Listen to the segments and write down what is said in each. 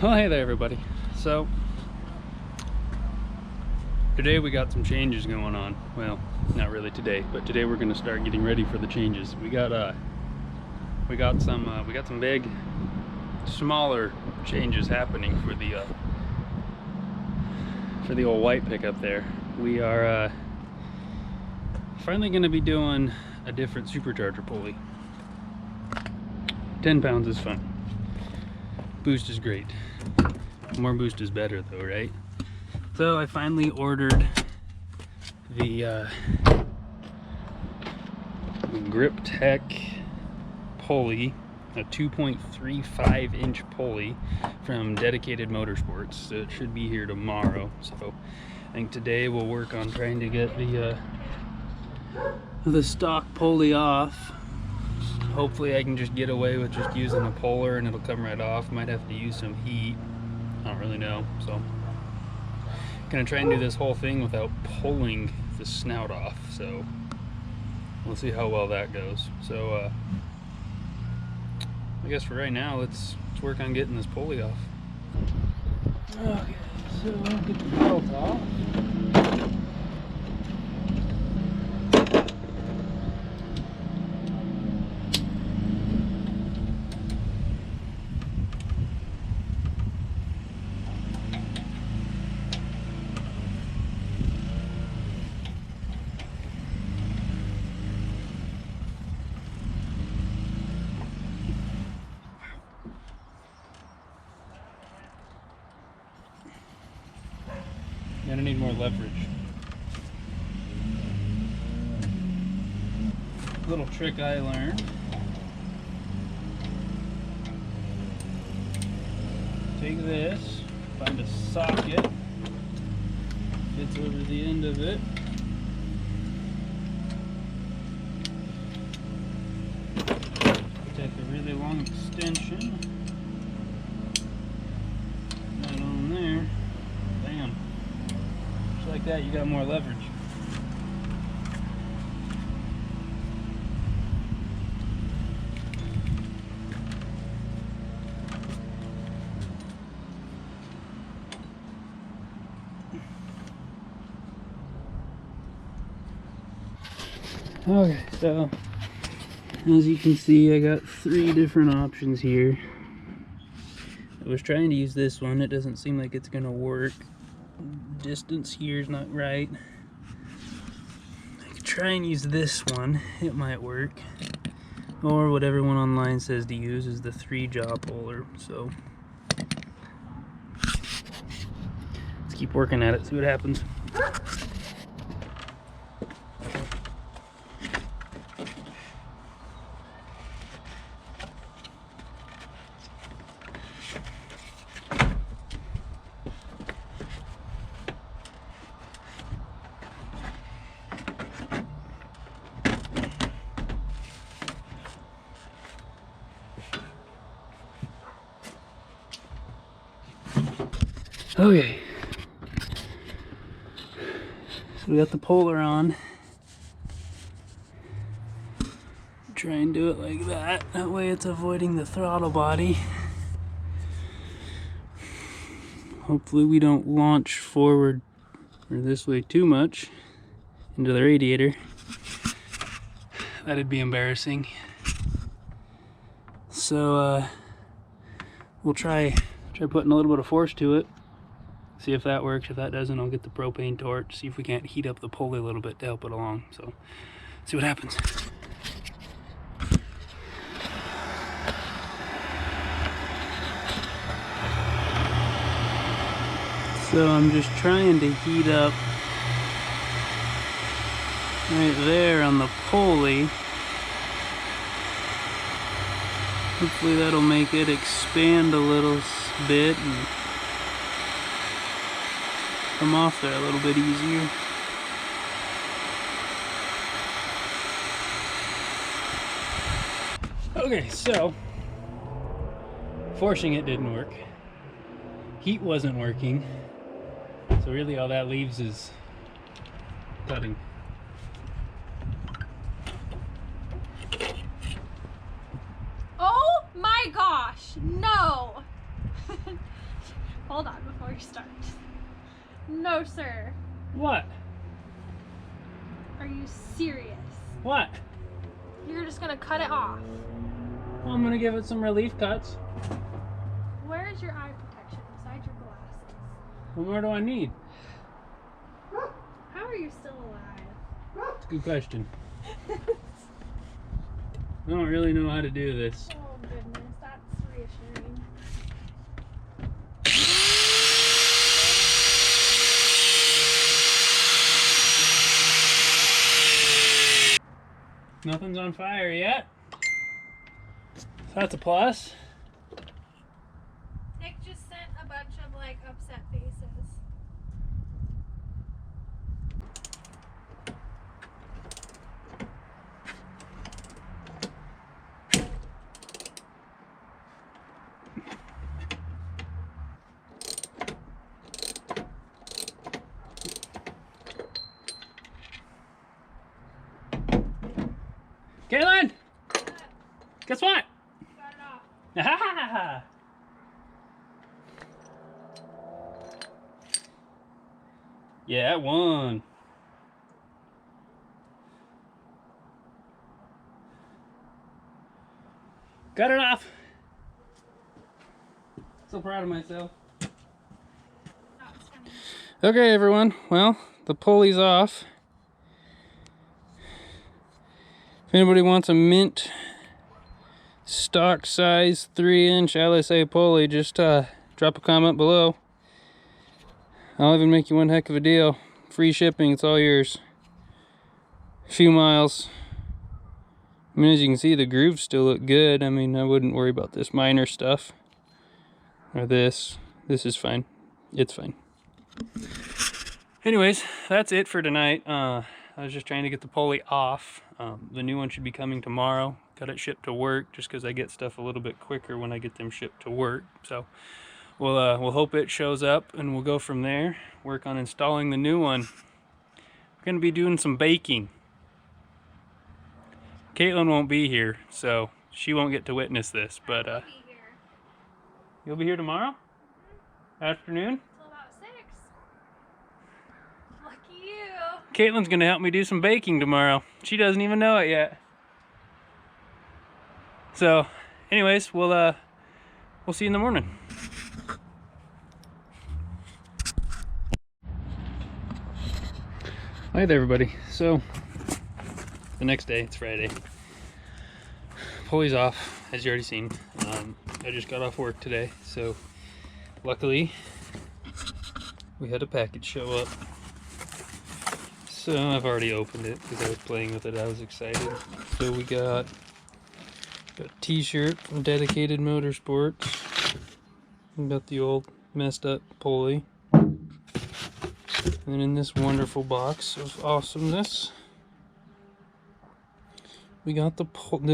Well, hey there everybody. So today we got some changes going on. Well, not really today, but today we're going to start getting ready for the changes. We got some big smaller changes happening for the old white pickup there. We are finally going to be doing a different supercharger pulley. 10 pounds is fine. Boost is great. More boost is better though, right? So I finally ordered the Griptec Pulley, a 2.35 inch pulley from Dedicated Motorsports. So it should be here tomorrow. So I think today we'll work on trying to get the stock pulley off. Hopefully I can just get away with just using a puller and it'll come right off. Might have to use some heat. I don't really know. So gonna try and do this whole thing without pulling the snout off. So we'll see how well that goes. So I guess for right now, let's work on getting this pulley off. Okay, so I'll get the belt off. Gonna need more leverage. Little trick I learned. Take this, find a socket, fits over the end of it. Take a really long extension. Right on there. Bam. Just like that, you got more leverage. Okay, so as you can see, I got 3 different options here. I was trying to use this one. It doesn't seem like it's gonna work. Distance here is not right. I could try and use this one. It might work. Or what everyone online says to use is the 3-jaw puller. So let's keep working at it, see what happens. Okay, so we got the puller on. Try and do it like that. That way it's avoiding the throttle body. Hopefully we don't launch forward or this way too much into the radiator. That'd be embarrassing. So we'll try putting a little bit of force to it. See if that works. If that doesn't, I'll get the propane torch, see if we can't heat up the pulley a little bit to help it along. So, see what happens. So I'm just trying to heat up right there on the pulley. Hopefully that'll make it expand a little bit and come off there a little bit easier. Okay, so forcing it didn't work. Heat wasn't working. So really all that leaves is cutting. Oh my gosh, no! Hold on before you start. No, sir. What? Are you serious? What? You're just gonna cut it off. Well, I'm gonna give it some relief cuts. Where is your eye protection besides your glasses? What more do I need? How are you still alive? That's a good question. I don't really know how to do this. Oh goodness, that's reassuring. Nothing's on fire yet. So that's a plus. Nick just sent a bunch of like upset faces. Caitlin! Guess what? Got it off. Ah! Yeah, it won. Got it off. So proud of myself. Okay, everyone. Well, the pulley's off. If anybody wants a mint stock size 3-inch Lsa pulley, just drop a comment below. I'll even make you one heck of a deal. Free shipping, it's all yours. A few miles. I mean, as you can see, the grooves still look good. I mean, I wouldn't worry about this minor stuff. Or this. This is fine. It's fine. Anyways, that's it for tonight. I was just trying to get the pulley off. The new one should be coming tomorrow. Got it shipped to work just because I get stuff a little bit quicker when I get them shipped to work. So we'll hope it shows up and we'll go from there. Work on installing the new one. We're going to be doing some baking. Caitlin won't be here, so she won't get to witness this. But you'll be here tomorrow? Afternoon? Until about 6. Lucky you. Caitlin's gonna help me do some baking tomorrow. She doesn't even know it yet. So, anyways, we'll see you in the morning. Hi there, everybody. So, the next day, it's Friday. Pulley's off, as you already seen. I just got off work today, so luckily we had a package show up. So I've already opened it because I was playing with it. I was excited. So we got a t-shirt from Dedicated Motorsports. We got the old messed up pulley. And in this wonderful box of awesomeness, we got the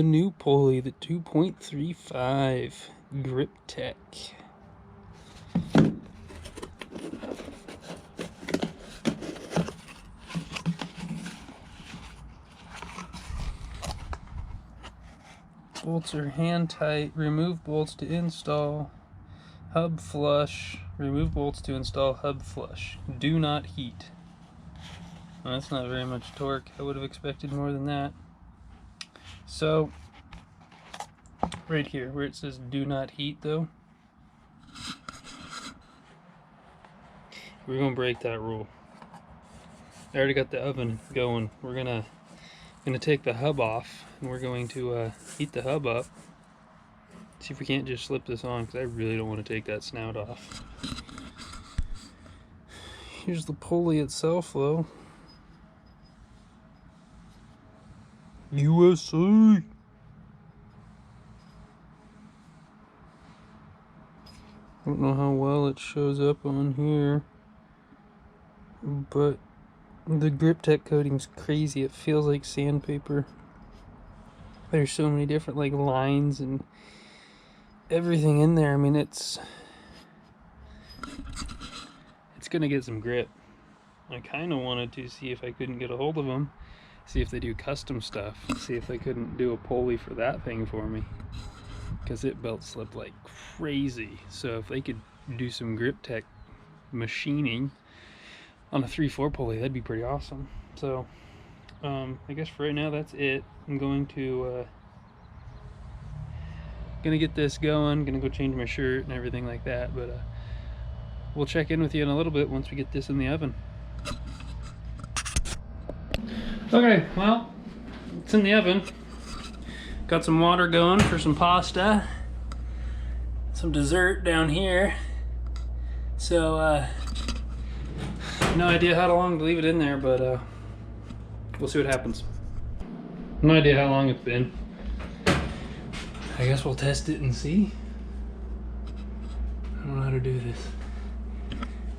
new pulley, the 2.35 Griptec. Bolts are hand tight. Remove bolts to install. Hub flush. Remove bolts to install hub flush. Do not heat. Well, that's not very much torque. I would have expected more than that. So, right here where it says do not heat though, we're gonna break that rule. I already got the oven going. We're gonna take the hub off and we're going to heat the hub up. See if we can't just slip this on, because I really don't want to take that snout off. Here's the pulley itself though. USA! I don't know how well it shows up on here, but the Griptec coating's crazy. It feels like sandpaper. There's so many different like lines and everything in there. I mean, it's gonna get some grip. I kind of wanted to see if I couldn't get a hold of them, see if they do custom stuff, see if they couldn't do a pulley for that thing for me, because it belt slipped like crazy. So if they could do some Griptec machining on a 3/4 pulley. That'd be pretty awesome. So I guess for right now that's it. I'm going to gonna get this going, gonna go change my shirt and everything like that, but we'll check in with you in a little bit once we get this in the oven. Okay, well, it's in the oven. Got some water going for some pasta, some dessert down here. So no idea how long to leave it in there, but we'll see what happens. No idea how long it's been. I guess we'll test it and see. I don't know how to do this.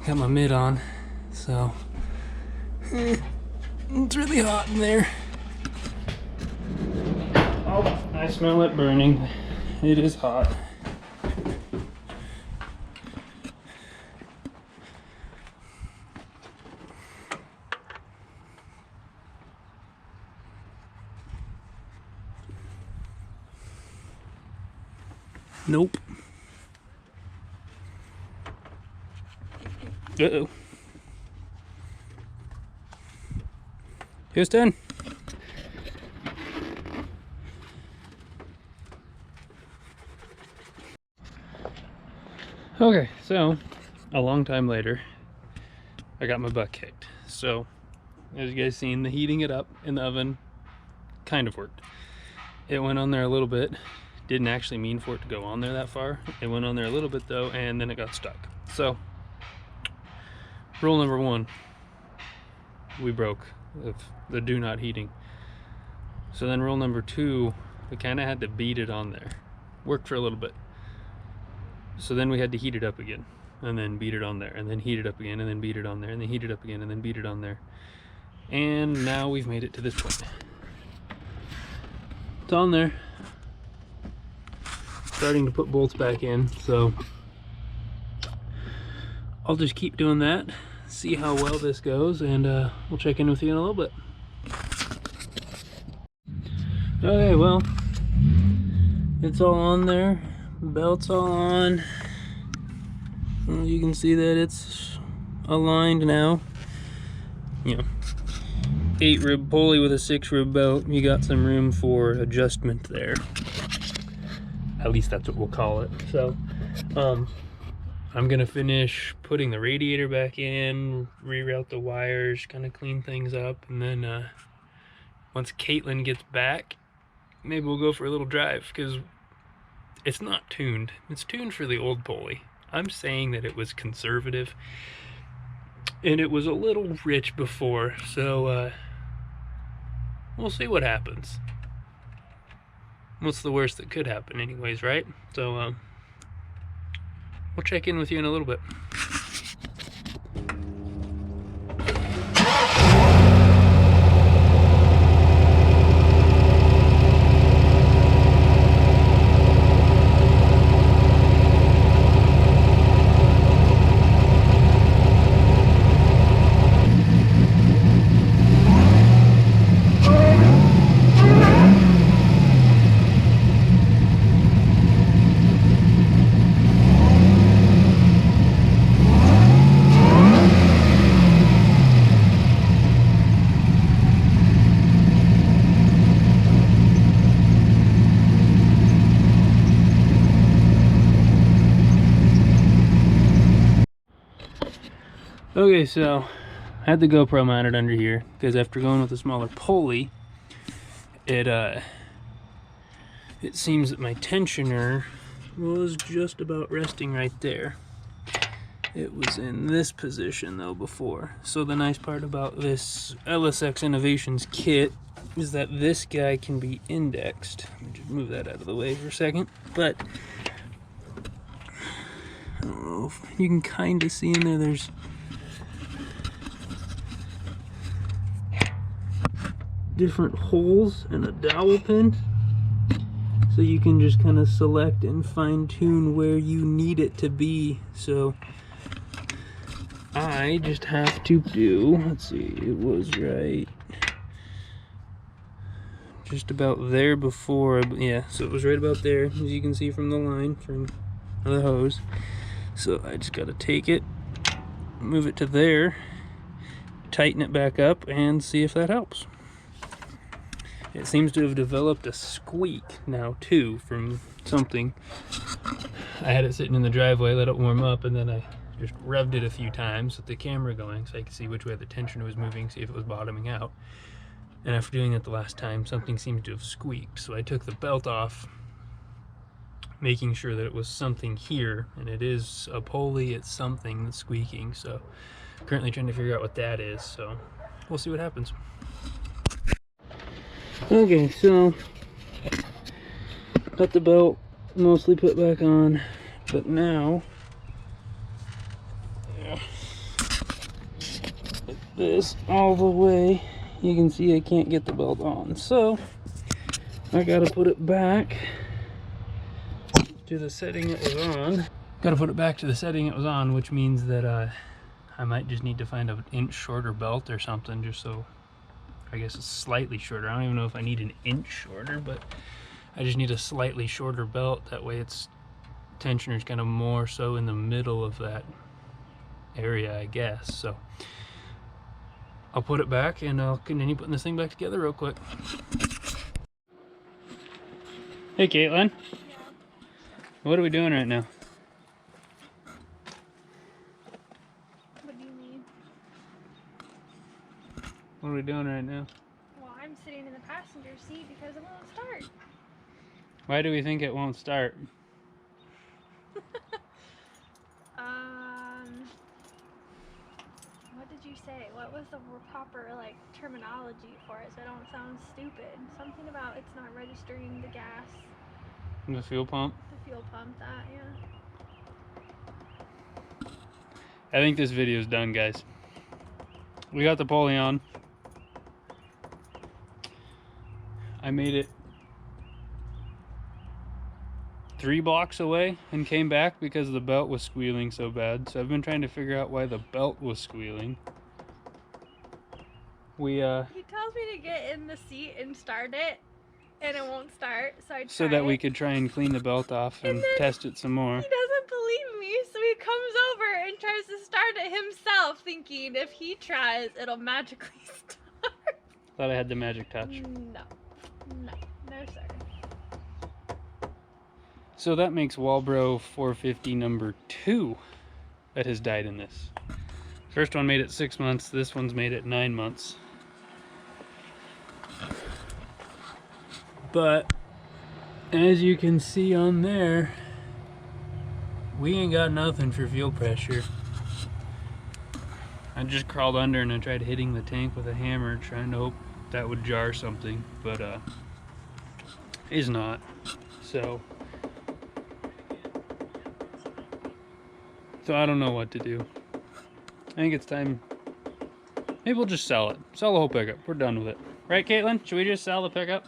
Got my mitt on, so it's really hot in there. Oh, I smell it burning. It is hot. Nope. Uh-oh. Houston. Okay, so a long time later, I got my butt kicked. So, as you guys seen, the heating it up in the oven kind of worked. It went on there a little bit. Didn't actually mean for it to go on there that far. It went on there a little bit though, and then it got stuck. So, rule number 1, we broke of the do not heating. So then rule number 2, we kind of had to beat it on there. Worked for a little bit. So then we had to heat it up again, and then beat it on there, and then heat it up again, and then beat it on there, and then heat it up again, and then beat it on there. And now we've made it to this point. It's on there. Starting to put bolts back in, so I'll just keep doing that, see how well this goes, and we'll check in with you in a little bit. Okay, well, it's all on there, belt's all on. Well, you can see that it's aligned now. You know, 8 rib pulley with a 6 rib belt. You got some room for adjustment there. At least that's what we'll call it. So I'm gonna finish putting the radiator back in, reroute the wires, kind of clean things up, and then once Caitlin gets back, maybe we'll go for a little drive, because it's not tuned. It's tuned for the old pulley. I'm saying that it was conservative and it was a little rich before, so we'll see what happens. What's the worst that could happen anyways, right? So we'll check in with you in a little bit. Okay, so I had the GoPro mounted under here because after going with a smaller pulley, it seems that my tensioner was just about resting right there. It was in this position though before. So the nice part about this LSX Innovations kit is that this guy can be indexed. Let me just move that out of the way for a second. But I don't know if you can kind of see in there, there's different holes and a dowel pin, so you can just kind of select and fine-tune where you need it to be. So I just have to do, let's see, it was right just about there before, yeah, so it was right about there, as you can see from the line from the hose. So I just got to take it, move it to there, tighten it back up, and see if that helps. It seems to have developed a squeak now too from something. I had it sitting in the driveway, let it warm up, and then I just revved it a few times with the camera going so I could see which way the tensioner was moving, see if it was bottoming out. And after doing it the last time, something seemed to have squeaked. So I took the belt off, making sure that it was something here, and it is a pulley, it's something that's squeaking. So currently trying to figure out what that is, so we'll see what happens. Okay, so got the belt mostly put back on, but now put this all the way. You can see I can't get the belt on, so I gotta put it back to the setting it was on. Gotta put it back to the setting it was on, which means that I might just need to find an inch shorter belt or something, just so I guess it's slightly shorter. I don't even know if I need an inch shorter, but I just need a slightly shorter belt. That way its tensioner is kind of more so in the middle of that area, I guess. So I'll put it back and I'll continue putting this thing back together real quick. Hey Caitlin. Yeah. What are we doing right now? What do you mean? What are we doing right now? Well, I'm sitting in the passenger seat because it won't start. Why do we think it won't start? What did you say? What was the proper terminology for it so I don't sound stupid? Something about it's not registering the gas. The fuel pump? The fuel pump, that, yeah. I think this video is done, guys. We got the pulley on. I made it 3 blocks away and came back because the belt was squealing so bad. So I've been trying to figure out why the belt was squealing. He tells me to get in the seat and start it, and it won't start, so that we could try and clean the belt off and test it some more. He doesn't believe me, so he comes over and tries to start it himself, thinking if he tries, it'll magically start. Thought I had the magic touch. No, sir. So that makes Walbro 450 number 2 that has died in this. First one made it 6 months, this one's made it 9 months. But as you can see on there, we ain't got nothing for fuel pressure. I just crawled under and I tried hitting the tank with a hammer, trying to hope that would jar something, but is not. So I don't know what to do. I think it's time. Maybe we'll just sell it. Sell the whole pickup. We're done with it. Right, Caitlin? Should we just sell the pickup?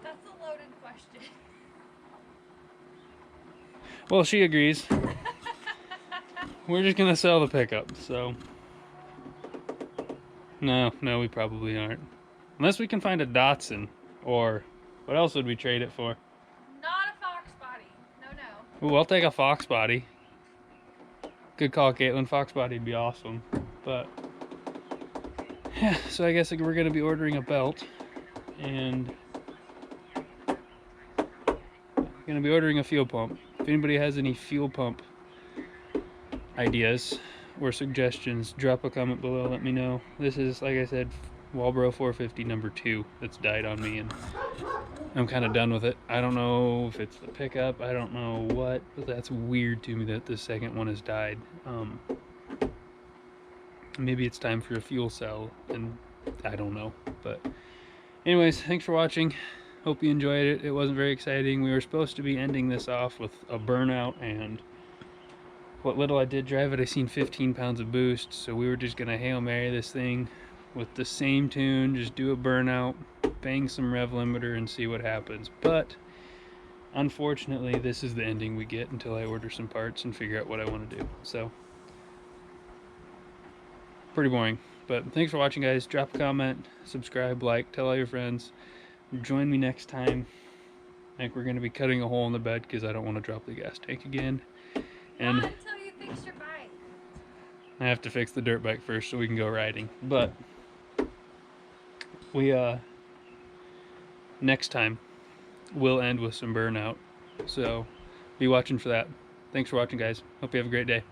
That's a loaded question. Well, she agrees. We're just gonna sell the pickup, so. No, we probably aren't. Unless we can find a Datsun, or what else would we trade it for? Not a Fox body. No. Ooh, I'll take a Fox body. Good call, Caitlin. Fox body would be awesome. But yeah, so I guess we're gonna be ordering a belt, and gonna be ordering a fuel pump. If anybody has any fuel pump ideas or suggestions, drop a comment below, let me know. This is, like I said, Walbro 450 number 2 that's died on me, and I'm kind of done with it. I don't know if it's the pickup, I don't know what, but that's weird to me that the second one has died. Maybe it's time for a fuel cell, and I don't know. But anyways, thanks for watching. Hope you enjoyed it. It wasn't very exciting. We were supposed to be ending this off with a burnout, and what little I did drive it, I seen 15 pounds of boost, so we were just gonna Hail Mary this thing with the same tune, just do a burnout, bang some rev limiter, and see what happens. But unfortunately, this is the ending we get until I order some parts and figure out what I want to do. So pretty boring. But thanks for watching, guys. Drop a comment, subscribe, like, tell all your friends. Join me next time. I think we're going to be cutting a hole in the bed because I don't want to drop the gas tank again. And Not until you fix your bike. I have to fix the dirt bike first so we can go riding. But we next time we'll end with some burnout. So be watching for that. Thanks for watching, guys. Hope you have a great day.